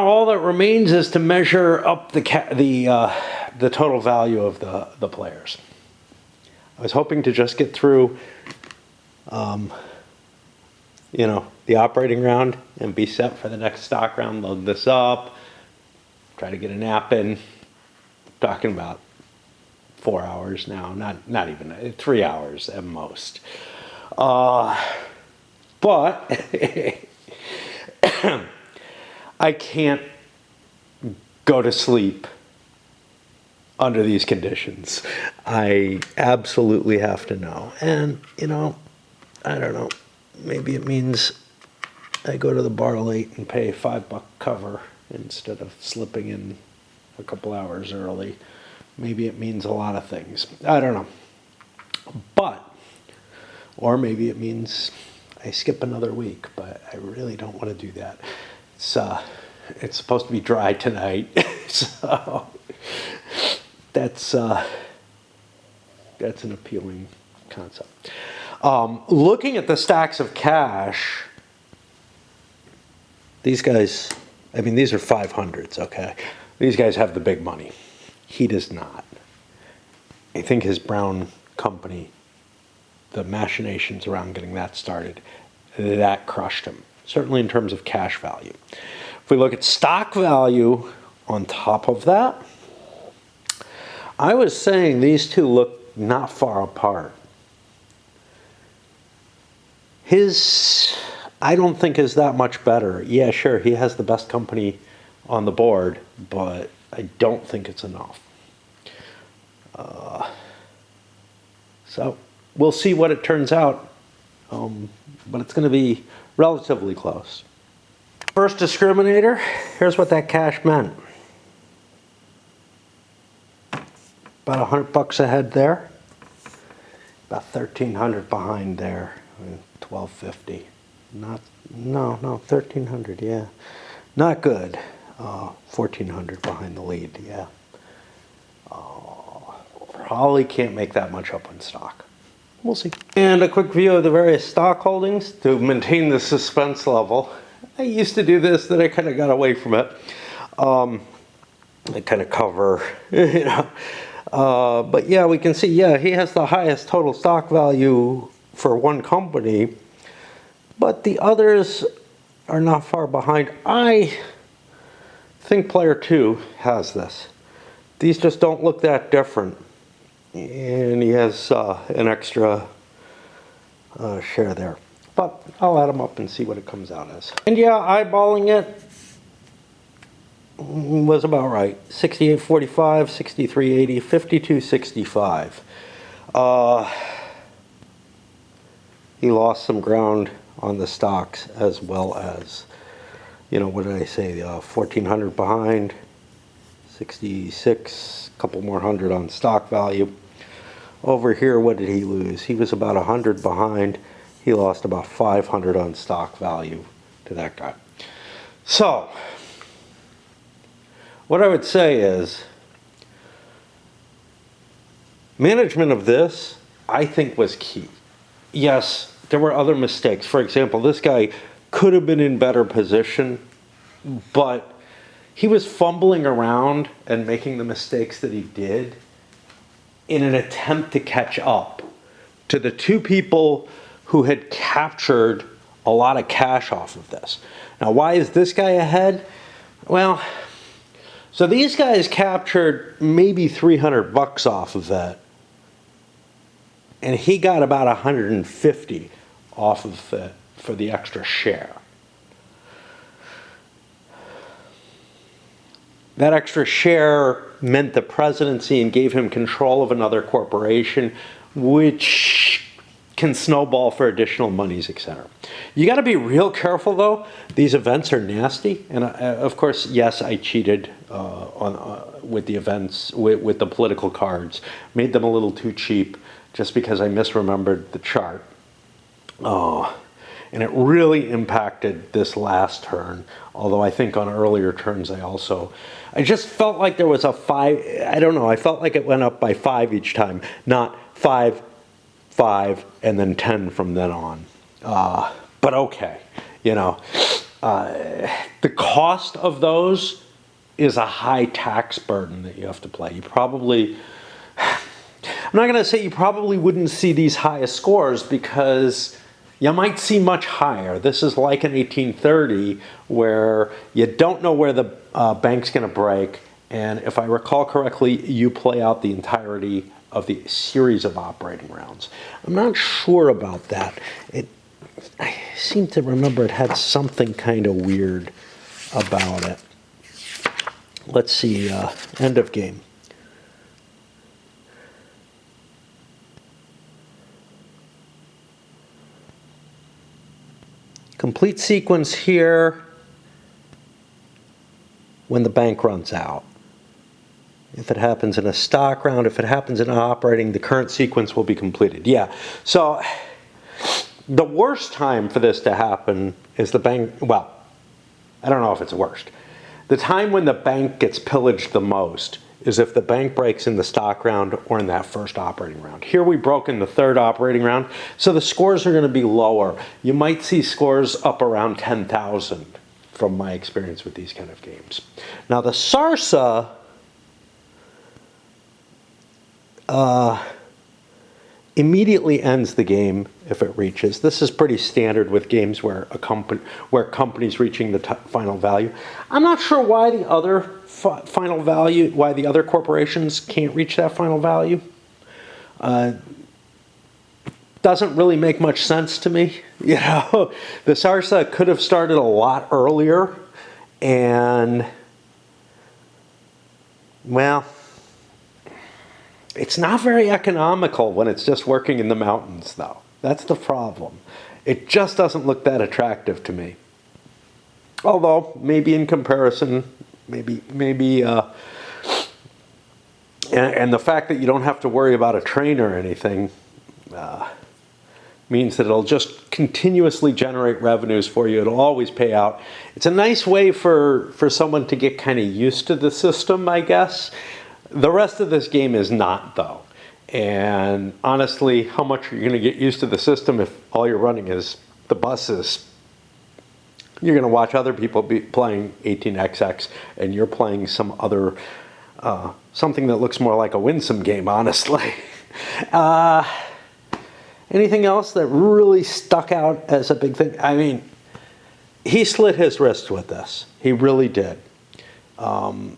All that remains is to measure up the total value of the players. I was hoping to just get through, you know, the operating round and be set for the next stock round. Load this up, try to get a nap in. Talking about 4 hours now, not even 3 hours at most. But I can't go to sleep under these conditions. I absolutely have to know. And, you know, I don't know. Maybe it means I go to the bar late and pay $5 cover instead of slipping in a couple hours early. Maybe it means a lot of things. I don't know. But, or maybe it means I skip another week, but I really don't want to do that. It's supposed to be dry tonight, so that's an appealing concept. Looking at the stacks of cash, these guys, I mean, these are 500s, okay? These guys have the big money. He does not. I think his Brown company, the machinations around getting that started, that crushed him. Certainly in terms of cash value. If we look at stock value on top of that, I was saying these two look not far apart. His, I don't think is that much better. Yeah, sure, he has the best company on the board, but I don't think it's enough. So we'll see what it turns out. but it's going to be relatively close. First discriminator, here's what that cash meant. About $100 ahead there. About 1,300 behind there. 1,250. No, 1,300, yeah. Not good. 1,400 behind the lead, yeah. Probably can't make that much up on stock. We'll see. And a quick view of the various stock holdings to maintain the suspense level. I used to do this, then I kind of got away from it. I kind of cover, you know. But yeah, we can see, yeah, he has the highest total stock value for one company, but the others are not far behind. I think player 2 has this. These just don't look that different. And he has an extra share there. But I'll add them up and see what it comes out as. And yeah, eyeballing it was about right. 68.45, 63.80, 52.65. He lost some ground on the stocks as well as, you know, what did I say? 1,400 behind, 66, a couple more hundred on stock value. Over here, what did he lose? He was about 100 behind. He lost about 500 on stock value to that guy. So, what I would say is, management of this, I think, was key. Yes, there were other mistakes. For example, this guy could have been in better position, but he was fumbling around and making the mistakes that he did in an attempt to catch up to the two people who had captured a lot of cash off of this. Now, why is this guy ahead? Well, so these guys captured maybe $300 off of that, and he got about 150 off of it for the extra share. That extra share meant the presidency and gave him control of another corporation, which can snowball for additional monies, etc. You got to be real careful, though. These events are nasty, and of course, yes, I cheated with the events, with the political cards, made them a little too cheap, just because I misremembered the chart. And it really impacted this last turn, although I think on earlier turns I just felt like there was a 5, I don't know, I felt like it went up by 5 each time, not 5, 5, and then 10 from then on. But okay, you know, the cost of those is a high tax burden that you have to pay. You probably, I'm not going to say you probably wouldn't see these highest scores, because you might see much higher. This is like an 1830 where you don't know where the bank's going to break. And if I recall correctly, you play out the entirety of the series of operating rounds. I'm not sure about that. I seem to remember it had something kind of weird about it. Let's see, end of game. Complete sequence here when the bank runs out. If it happens in a stock round, if it happens in an operating, the current sequence will be completed. Yeah, so the worst time for this to happen is the bank, well, I don't know if it's worst. The time when the bank gets pillaged the most is if the bank breaks in the stock round or in that first operating round. Here we broke in the third operating round, so the scores are going to be lower. You might see scores up around 10,000 from my experience with these kind of games. Now the Sarsa immediately ends the game if it reaches. This is pretty standard with games where companies reaching the final value. I'm not sure why the other final value, why the other corporations can't reach that final value. Doesn't really make much sense to me. You know, the Sarsa could have started a lot earlier, and well, it's not very economical when it's just working in the mountains, though. That's the problem. It just doesn't look that attractive to me. Although, maybe in comparison, and the fact that you don't have to worry about a train or anything means that it'll just continuously generate revenues for you. It'll always pay out. It's a nice way for someone to get kind of used to the system, I guess. The rest of this game is not, though. And honestly, how much are you going to get used to the system if all you're running is the buses? You're going to watch other people be playing 18XX, and you're playing some other, something that looks more like a Winsome game, honestly. Anything else that really stuck out as a big thing? I mean, he slit his wrist with this. He really did. And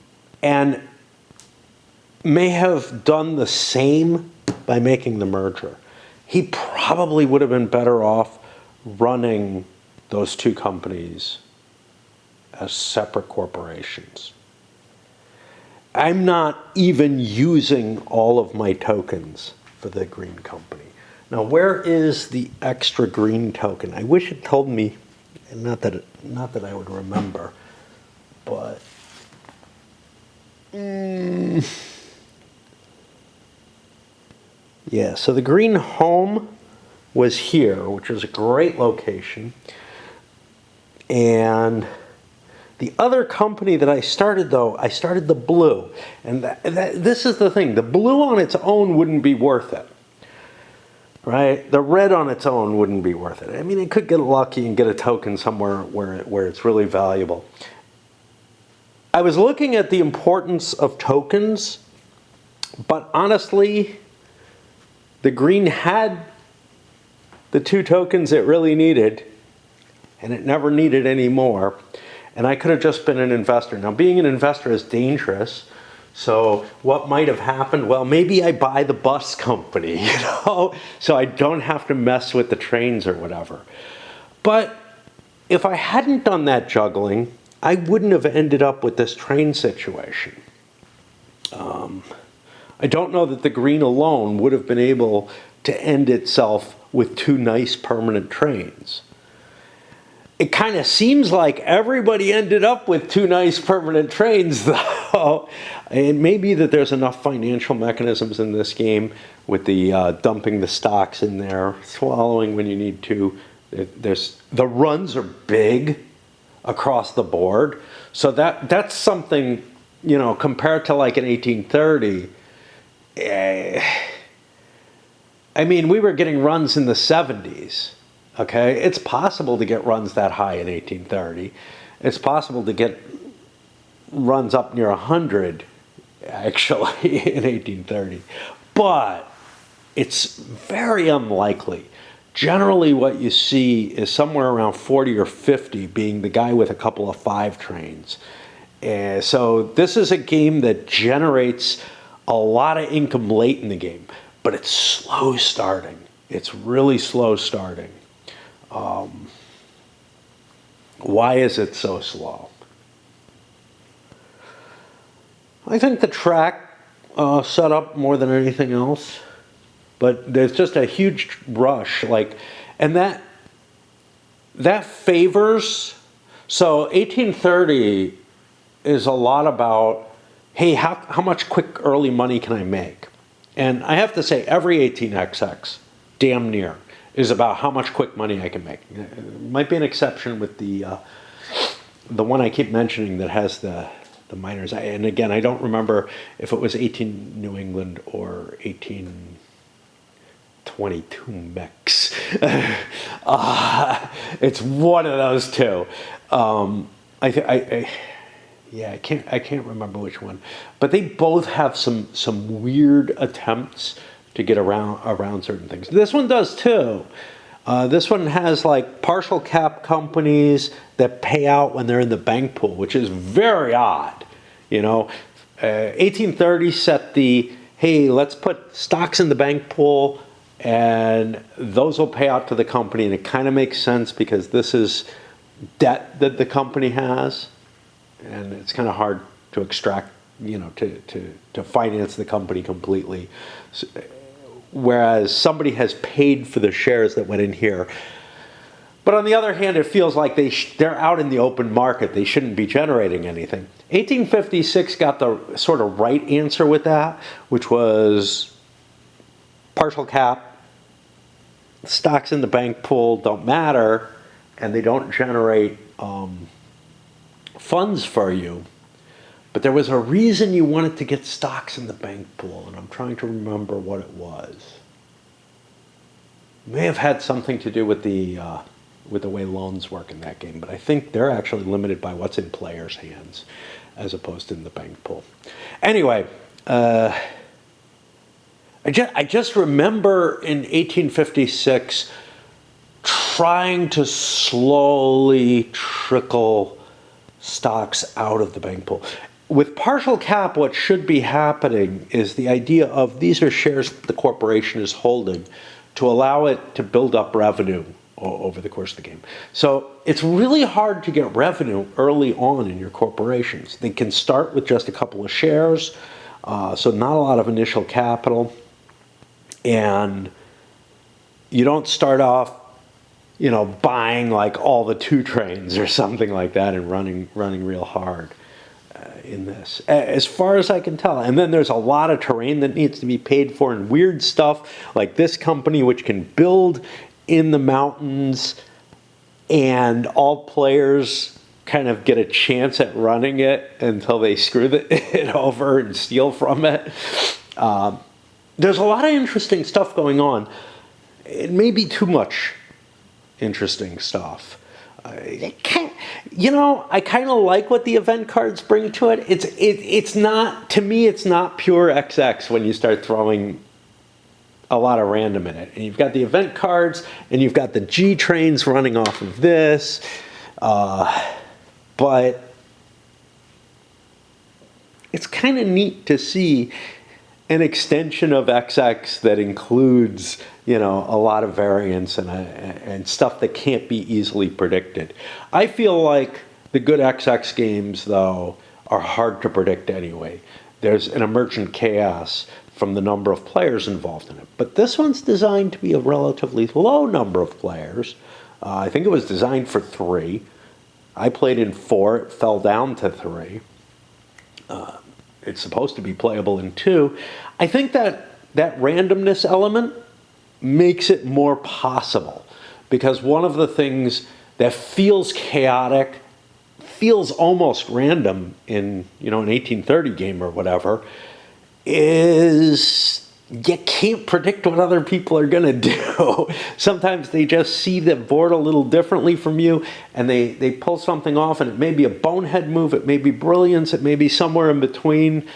may have done the same by making the merger. He probably would have been better off running those two companies as separate corporations. I'm not even using all of my tokens for the green company. Now, where is the extra green token? I wish it told me, not that I would remember, but yeah, so the green home was here, which was a great location. And the other company that I started, though, I started the blue. And this is the thing. The blue on its own wouldn't be worth it, right? The red on its own wouldn't be worth it. I mean, it could get lucky and get a token somewhere where it's really valuable. I was looking at the importance of tokens, but honestly, the green had the two tokens it really needed, and it never needed any more. And I could have just been an investor. Now, being an investor is dangerous. So what might have happened? Well, maybe I buy the bus company, so I don't have to mess with the trains or whatever. But if I hadn't done that juggling, I wouldn't have ended up with this train situation. I don't know that the green alone would have been able to end itself with two nice permanent trains. It kind of seems like everybody ended up with two nice permanent trains, though. It may be that there's enough financial mechanisms in this game with the dumping the stocks in there, swallowing when you need to. The runs are big across the board. So that's something, compared to like an 1830, I mean, we were getting runs in the 70s. Okay, it's possible to get runs that high in 1830. It's possible to get runs up near 100, actually, in 1830. But it's very unlikely. Generally, what you see is somewhere around 40 or 50 being the guy with a couple of 5 trains. So this is a game that generates a lot of income late in the game, but it's slow starting. It's really slow starting. Why is it so slow? I think the track setup more than anything else, but there's just a huge rush, and that favors. So 1830 is a lot about, hey, how much quick early money can I make? And I have to say, every 18XX, damn near, is about how much quick money I can make. It might be an exception with the one I keep mentioning that has the miners. And again, I don't remember if it was 18 New England or 1822 Mex. It's one of those two. I can't remember which one, but they both have some weird attempts to get around certain things. This one does too. This one has like partial cap companies that pay out when they're in the bank pool, which is very odd. 1830 set the, hey, let's put stocks in the bank pool and those will pay out to the company, and it kind of makes sense because this is debt that the company has, and it's kind of hard to extract, to finance the company completely. Whereas somebody has paid for the shares that went in here. But on the other hand, it feels like they're out in the open market. They shouldn't be generating anything. 1856 got the sort of right answer with that, which was partial cap. Stocks in the bank pool don't matter, and they don't generate funds for you. But there was a reason you wanted to get stocks in the bank pool, and I'm trying to remember what it was. It may have had something to do with the way loans work in that game, but I think they're actually limited by what's in players' hands as opposed to in the bank pool. Anyway, I just remember in 1856 trying to slowly trickle stocks out of the bank pool. With partial cap, what should be happening is the idea of these are shares the corporation is holding to allow it to build up revenue over the course of the game. So it's really hard to get revenue early on in your corporations. They can start with just a couple of shares, so not a lot of initial capital. And you don't start off, buying like all the 2 trains or something like that and running real hard in this, as far as I can tell. And then there's a lot of terrain that needs to be paid for and weird stuff like this company, which can build in the mountains, and all players kind of get a chance at running it until they screw it over and steal from it. There's a lot of interesting stuff going on. It may be too much interesting stuff. I kind of like what the event cards bring to it. It's not, to me, it's not pure XX when you start throwing a lot of random in it. And you've got the event cards, and you've got the G trains running off of this. But it's kind of neat to see an extension of XX that includes, a lot of variance and stuff that can't be easily predicted. I feel like the good XX games, though, are hard to predict anyway. There's an emergent chaos from the number of players involved in it. But this one's designed to be a relatively low number of players. I think it was designed for 3. I played in 4. It fell down to 3. It's supposed to be playable in 2. I think that randomness element makes it more possible, because one of the things that feels chaotic, feels almost random in an 1830 game or whatever, is you can't predict what other people are going to do. Sometimes they just see the board a little differently from you, and they pull something off, and it may be a bonehead move, it may be brilliance, it may be somewhere in between,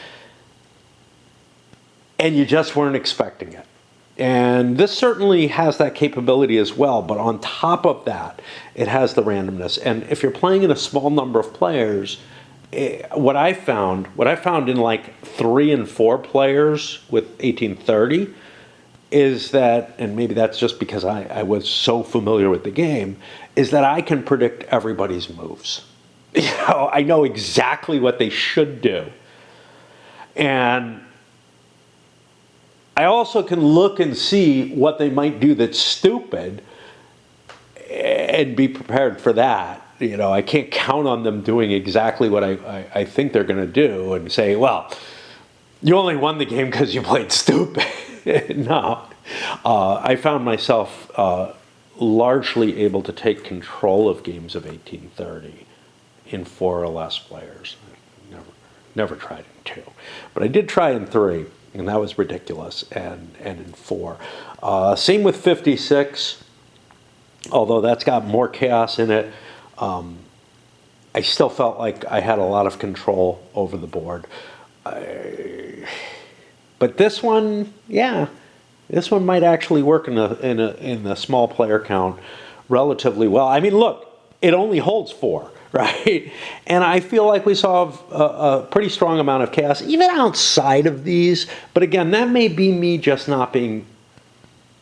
and you just weren't expecting it. And this certainly has that capability as well, but on top of that, it has the randomness. And if you're playing in a small number of players, what I found in like 3 and 4 players with 1830 is that, and maybe that's just because I was so familiar with the game, is that I can predict everybody's moves. I know exactly what they should do. And I also can look and see what they might do that's stupid and be prepared for that. I can't count on them doing exactly what I think they're going to do and say, well, you only won the game because you played stupid. No. I found myself largely able to take control of games of 1830 in 4 or less players. Never tried in 2. But I did try in 3. And that was ridiculous, and in 4. Same with 56, although that's got more chaos in it. I still felt like I had a lot of control over the board. But this one, this one might actually work in the small player count relatively well. I mean, look, it only holds 4. Right? And I feel like we saw a pretty strong amount of chaos, even outside of these. But again, that may be me just not being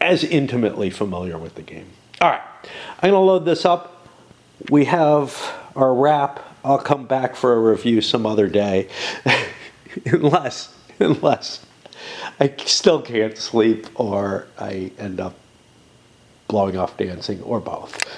as intimately familiar with the game. All right, I'm going to load this up. We have our wrap. I'll come back for a review some other day, unless I still can't sleep or I end up blowing off dancing, or both.